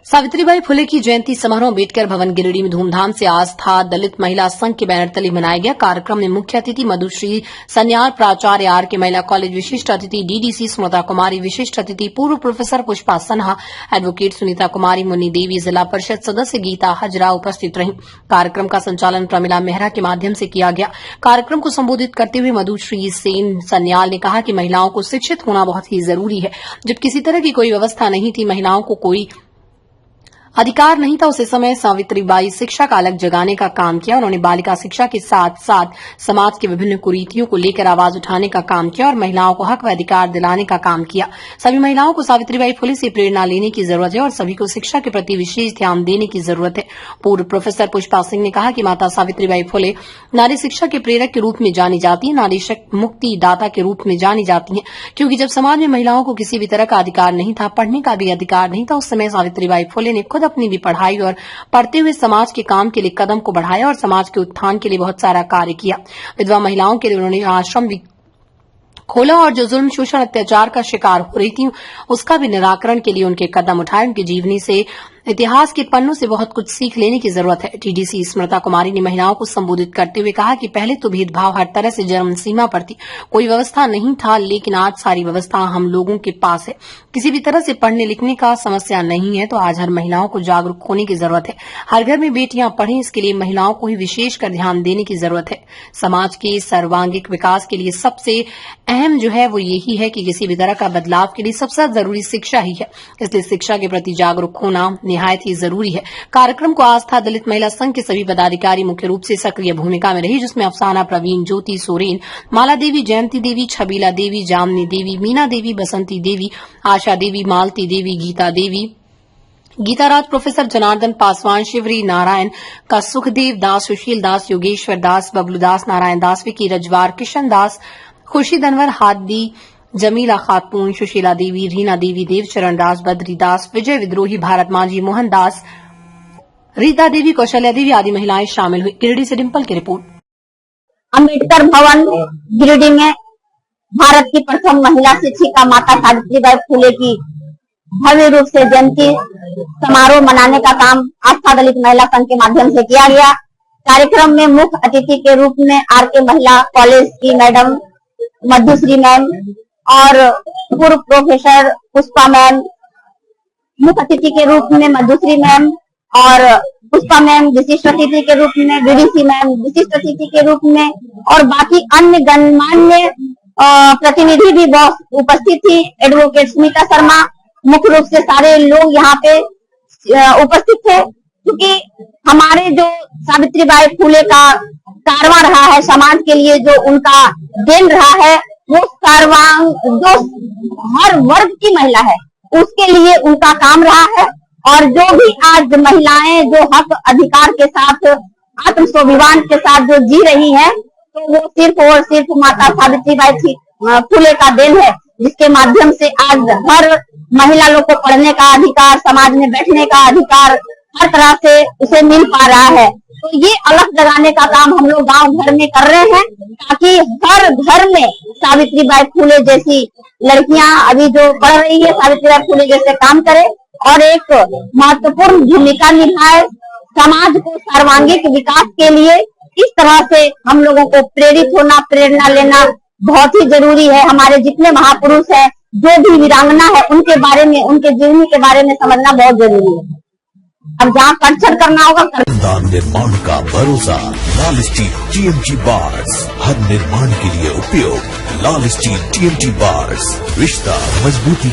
सावित्रीबाई फुले की जयंती समारोह अम्बेडकर भवन गिरिडीह में धूमधाम से आस्था दलित महिला संघ के बैनर तले मनाया गया। कार्यक्रम में मुख्य अतिथि मधुश्री सन्याल, प्राचार्य आर के महिला कॉलेज, विशिष्ट अतिथि डीडीसी स्मृता कुमारी, विशिष्ट अतिथि पूर्व प्रोफेसर पुष्पा सन्हा, एडवोकेट सुनीता कुमारी, मुन्नी देवी, जिला परिषद सदस्य गीता हजरा उपस्थित रहीं। कार्यक्रम का संचालन प्रमिला मेहरा के माध्यम से किया गया। कार्यक्रम को संबोधित करते हुए मधुश्री सेन सन्याल ने कहा कि महिलाओं को शिक्षित होना बहुत ही जरूरी है। जब किसी तरह की कोई व्यवस्था नहीं थी, महिलाओं को कोई अधिकार नहीं था, उसी समय सावित्रीबाई शिक्षा का अलग जगाने का काम किया। उन्होंने बालिका शिक्षा के साथ साथ समाज के विभिन्न कुरीतियों को लेकर आवाज उठाने का काम किया और महिलाओं को हक व अधिकार दिलाने का काम किया। सभी महिलाओं को सावित्रीबाई फुले से प्रेरणा लेने की जरूरत है और सभी को शिक्षा के प्रति विशेष ध्यान देने की जरूरत है। पूर्व प्रोफेसर पुष्पा सिंह ने कहा कि माता सावित्रीबाई फुले नारी शिक्षा के प्रेरक के रूप में जानी जाती है, नारी मुक्ति दाता के रूप में जानी जाती है, क्योंकि जब समाज में महिलाओं को किसी भी तरह का अधिकार नहीं था, पढ़ने का भी अधिकार नहीं था, उस समय सावित्रीबाई फुले ने खुद अपनी भी पढ़ाई और पढ़ते हुए समाज के काम के लिए कदम को बढ़ाया और समाज के उत्थान के लिए बहुत सारा कार्य किया। विधवा महिलाओं के लिए उन्होंने आश्रम भी खोला और जो जुल्म, शोषण, अत्याचार का शिकार हो रही थी, उसका भी निराकरण के लिए उनके कदम उठाए। उनकी जीवनी से, इतिहास के पन्नों से बहुत कुछ सीख लेने की जरूरत है। टीडीसी स्मृता कुमारी ने महिलाओं को संबोधित करते हुए कहा कि पहले तो भेदभाव हर तरह से जन्म सीमा पर थी, कोई व्यवस्था नहीं था, लेकिन आज सारी व्यवस्था हम लोगों के पास है। किसी भी तरह से पढ़ने लिखने का समस्या नहीं है, तो आज हर महिलाओं को जागरूक होने की जरूरत है। हर घर में बेटियां पढ़ें, इसके लिए महिलाओं को ही विशेषकर ध्यान देने की जरूरत है। समाज के सर्वांगीण विकास के लिए सबसे अहम जो है वो यही है कि किसी भी तरह का बदलाव के लिए सबसे जरूरी शिक्षा ही है, इसलिए शिक्षा के प्रति जागरूक होना निहायत ही जरूरी है। कार्यक्रम को आस्था दलित महिला संघ के सभी पदाधिकारी मुख्य रूप से सक्रिय भूमिका में रही, जिसमें अफसाना प्रवीण, ज्योति सोरेन, माला देवी, जयंती देवी, छबीला देवी, जामनी देवी, मीना देवी, बसंती देवी, आशा देवी, मालती देवी, गीता देवी, गीताराज, प्रोफेसर जनार्दन पासवान, शिवरी नारायण का, सुखदेव दास, सुशील दास, योगेश्वर दास, बबलू दास, नारायण दास, विकी रजवार, किशन दास, खुर्शीद अनवर, हादी, जमीला खातून, सुशीला देवी, रीना देवी, देवचरण दास, बद्री दास, विजय विद्रोही, भारत मांझी, मोहन दास, रीता देवी, कौशल्या देवी आदि महिलाएं शामिल हुई। गिरिडीह से डिम्पल की रिपोर्ट। अम्बेडकर भवन गिरिडीह में भारत की प्रथम महिला शिक्षिका माता सावित्रीबाई फुले की भव्य रूप से जयंती समारोह मनाने का काम आस्था दलित महिला संघ के माध्यम से किया गया। कार्यक्रम में मुख्य अतिथि के रूप में आर के महिला कॉलेज की मैडम मधुश्री मैम और पूर्व प्रोफेसर पुष्पा मैम, मुख्य अतिथि के रूप में मधुश्री मैम और पुष्पा मैम, विशिष्ट अतिथि के रूप में डीडीसी मैम, विशिष्ट अतिथि के रूप में और बाकी अन्य गणमान्य प्रतिनिधि भी बहुत उपस्थित थी। एडवोकेट सुनीता शर्मा, मुख्य रूप से सारे लोग यहाँ पे उपस्थित थे, क्योंकि हमारे जो सावित्रीबाई फुले का कारवां रहा है, समाज के लिए जो उनका देन रहा है, वो सर्वांग जो हर वर्ग की महिला है उसके लिए उनका काम रहा है। और जो भी आज महिलाएं जो हक अधिकार के साथ आत्म स्वाभिमान के साथ जो जी रही हैं, तो वो सिर्फ और सिर्फ माता सावित्रीबाई फुले का देन है, जिसके माध्यम से आज हर महिला लोग को पढ़ने का अधिकार, समाज में बैठने का अधिकार हर तरह से उसे मिल पा रहा है। तो ये अलग जगाने का काम हम लोग गांव घर में कर रहे हैं, ताकि हर घर में सावित्रीबाई फुले जैसी लड़कियां अभी जो पढ़ रही है, सावित्रीबाई फुले जैसे काम करे और एक महत्वपूर्ण भूमिका निभाए समाज को सर्वांगीण विकास के लिए। इस तरह से हम लोगों को प्रेरित होना, प्रेरणा लेना बहुत ही जरूरी है। हमारे जितने महापुरुष है, जो भी वीरांगना है, उनके बारे में, उनके जीवनी के बारे में समझना बहुत जरूरी है। अब जहाँ कल्चर करना होगा निर्माण का भरोसा लाल स्टील TMT बार्स, हर निर्माण के लिए उपयोग लाल स्टील TMT बार्स, रिश्ता मजबूती।